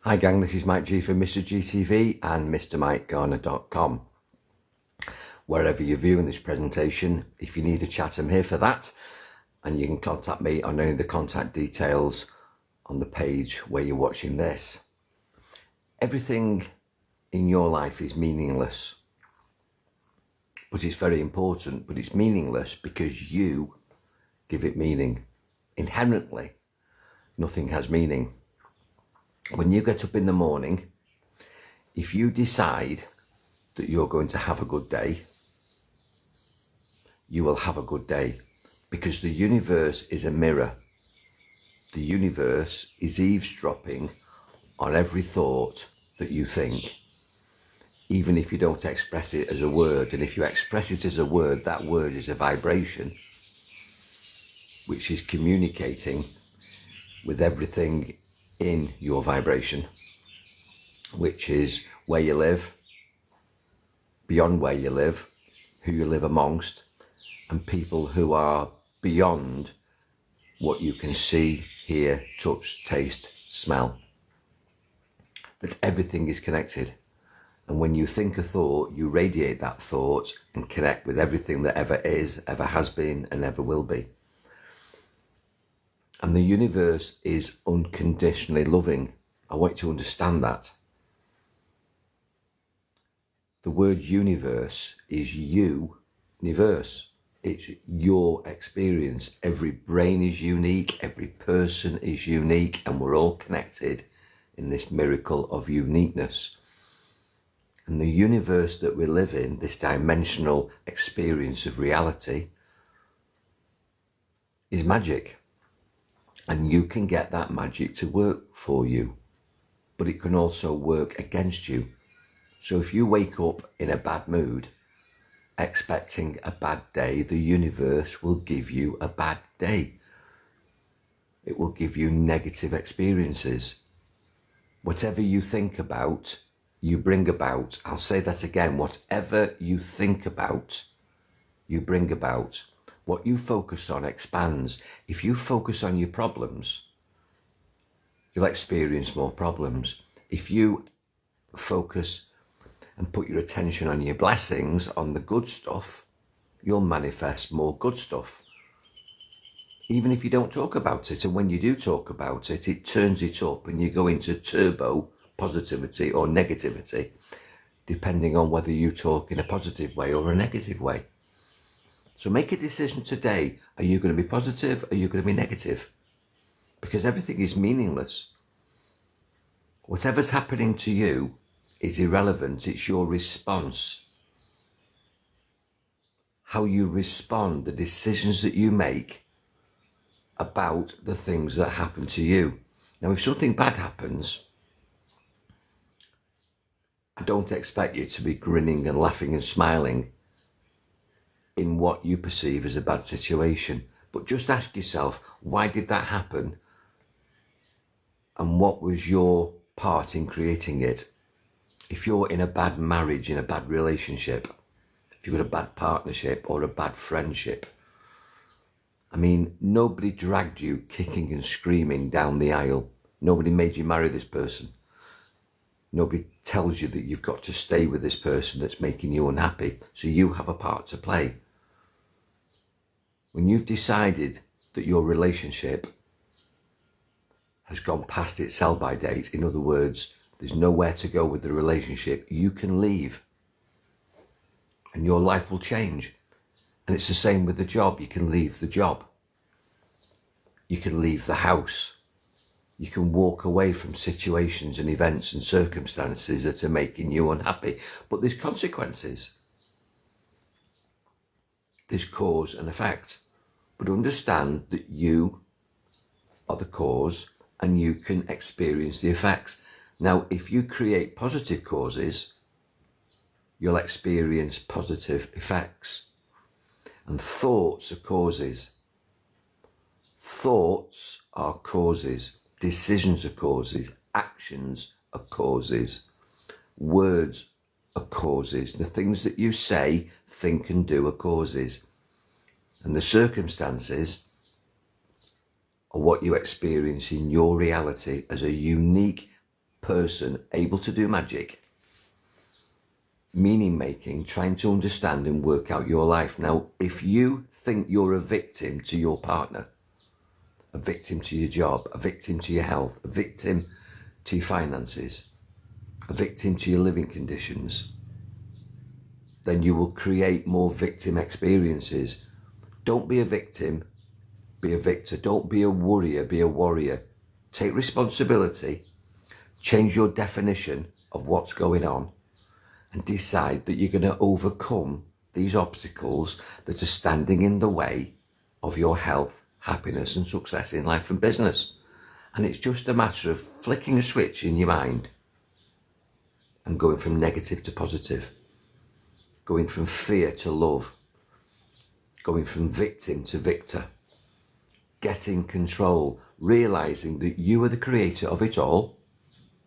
Hi gang, this is Mike G from Mr. GTV and MrMikeGarner.com. Wherever you're viewing this presentation, if you need a chat, I'm here for that. And you can contact me on any of the contact details on the page where you're watching this. Everything in your life is meaningless, but it's very important, but it's meaningless because you give it meaning. Inherently, nothing has meaning. When you get up in the morning, if you decide that you're going to have a good day, you will have a good day, because the universe is a mirror. The universe is eavesdropping on every thought that you think, even if you don't express it as a word. And if you express it as a word, that word is a vibration which is communicating with everything in your vibration, which is where you live, beyond where you live, who you live amongst, and people who are beyond what you can see, hear, touch, taste, smell. That everything is connected. And when you think a thought, you radiate that thought and connect with everything that ever is, ever has been, and ever will be. And the universe is unconditionally loving. I want you to understand that. The word universe is universe. It's your experience. Every brain is unique, every person is unique, and we're all connected in this miracle of uniqueness. And the universe that we live in, this dimensional experience of reality, is magic. And you can get that magic to work for you, but it can also work against you. So if you wake up in a bad mood, expecting a bad day, the universe will give you a bad day. It will give you negative experiences. Whatever you think about, you bring about. I'll say that again. Whatever you think about, you bring about. What you focus on expands. If you focus on your problems, you'll experience more problems. If you focus and put your attention on your blessings, on the good stuff, you'll manifest more good stuff. Even if you don't talk about it, and when you do talk about it, it turns it up and you go into turbo positivity or negativity, depending on whether you talk in a positive way or a negative way. So make a decision today. Are you going to be positive? Or are you going to be negative? Because everything is meaningless. Whatever's happening to you is irrelevant. It's your response. How you respond, the decisions that you make about the things that happen to you. Now, if something bad happens, I don't expect you to be grinning and laughing and smiling in what you perceive as a bad situation. But just ask yourself, why did that happen? And what was your part in creating it? If you're in a bad marriage, in a bad relationship, if you've got a bad partnership or a bad friendship, I mean, nobody dragged you kicking and screaming down the aisle. Nobody made you marry this person. Nobody tells you that you've got to stay with this person that's making you unhappy. So you have a part to play. When you've decided that your relationship has gone past its sell-by date, in other words, there's nowhere to go with the relationship, you can leave and your life will change. And it's the same with the job. You can leave the job. You can leave the house. You can walk away from situations and events and circumstances that are making you unhappy. But there's consequences. There's cause and effect. But understand that you are the cause and you can experience the effects. Now, if you create positive causes, you'll experience positive effects. And thoughts are causes. Thoughts are causes. Decisions are causes. Actions are causes. Words are causes. The things that you say, think and do are causes. And the circumstances are what you experience in your reality as a unique person able to do magic, meaning making, trying to understand and work out your life. Now, if you think you're a victim to your partner, a victim to your job, a victim to your health, a victim to your finances, a victim to your living conditions, then you will create more victim experiences. Don't be a victim, be a victor. Don't be a worrier, be a warrior. Take responsibility, change your definition of what's going on, and decide that you're going to overcome these obstacles that are standing in the way of your health, happiness and success in life and business. And it's just a matter of flicking a switch in your mind and going from negative to positive, going from fear to love, going from victim to victor, getting control, realizing that you are the creator of it all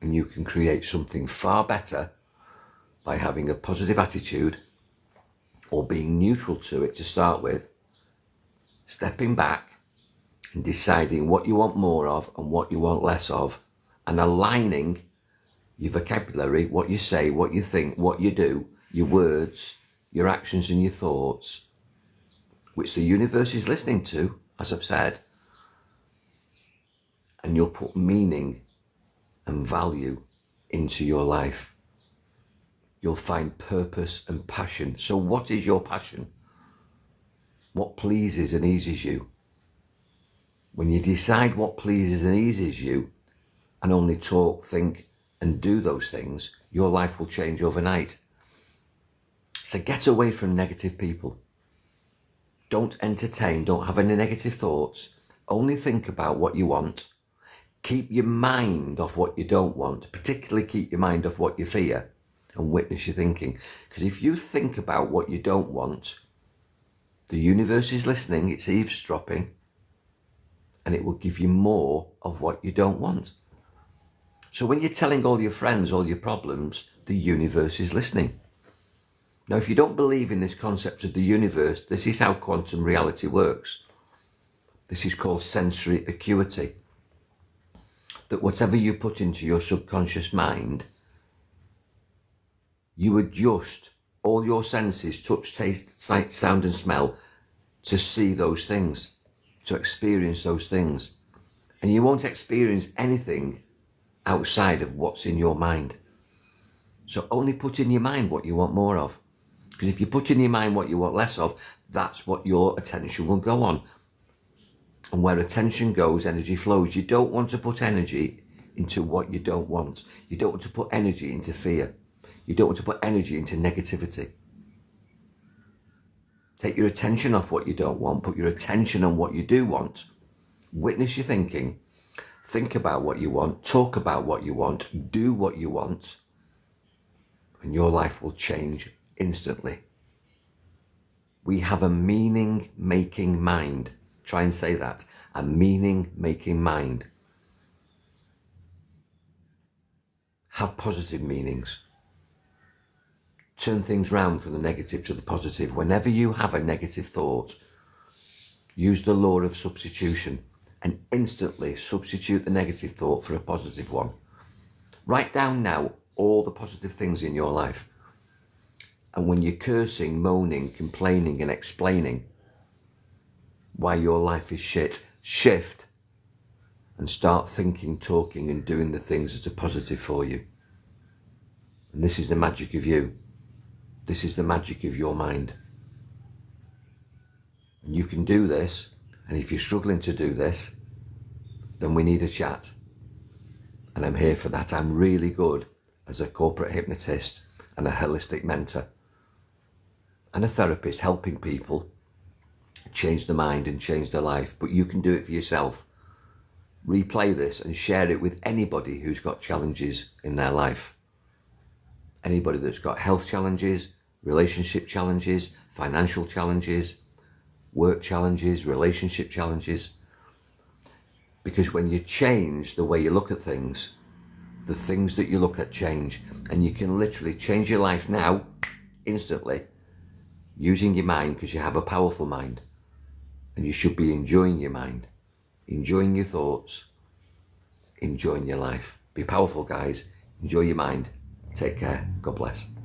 and you can create something far better by having a positive attitude or being neutral to it to start with, stepping back and deciding what you want more of and what you want less of, and aligning your vocabulary, what you say, what you think, what you do, your words, your actions and your thoughts, which the universe is listening to, as I've said, and you'll put meaning and value into your life. You'll find purpose and passion. So what is your passion? What pleases and eases you? When you decide what pleases and eases you and only talk, think and do those things, your life will change overnight. So get away from negative people. Don't entertain, don't have any negative thoughts. Only think about what you want. Keep your mind off what you don't want, particularly keep your mind off what you fear, and witness your thinking. Because if you think about what you don't want, the universe is listening, it's eavesdropping, and it will give you more of what you don't want. So when you're telling all your friends all your problems, the universe is listening. Now, if you don't believe in this concept of the universe, this is how quantum reality works. This is called sensory acuity. That whatever you put into your subconscious mind, you adjust all your senses, touch, taste, sight, sound and smell, to see those things, to experience those things. And you won't experience anything outside of what's in your mind. So only put in your mind what you want more of. Because if you put in your mind what you want less of, that's what your attention will go on. And where attention goes, energy flows. You don't want to put energy into what you don't want. You don't want to put energy into fear. You don't want to put energy into negativity. Take your attention off what you don't want. Put your attention on what you do want. Witness your thinking. Think about what you want. Talk about what you want. Do what you want. And your life will change instantly. We have a meaning-making mind. Try and say that. A meaning-making mind. Have positive meanings. Turn things round from the negative to the positive. Whenever you have a negative thought, use the law of substitution and instantly substitute the negative thought for a positive one. Write down now all the positive things in your life. And when you're cursing, moaning, complaining and explaining why your life is shit, shift and start thinking, talking and doing the things that are positive for you. And this is the magic of you. This is the magic of your mind. And you can do this. And if you're struggling to do this, then we need a chat. And I'm here for that. I'm really good as a corporate hypnotist and a holistic mentor and a therapist, helping people change their mind and change their life. But you can do it for yourself. Replay this and share it with anybody who's got challenges in their life. Anybody that's got health challenges, relationship challenges, financial challenges, work challenges, relationship challenges. Because when you change the way you look at things, the things that you look at change. And you can literally change your life now, instantly, using your mind, because you have a powerful mind. And you should be enjoying your mind, enjoying your thoughts, enjoying your life. Be powerful, guys. Enjoy your mind. Take care. God bless.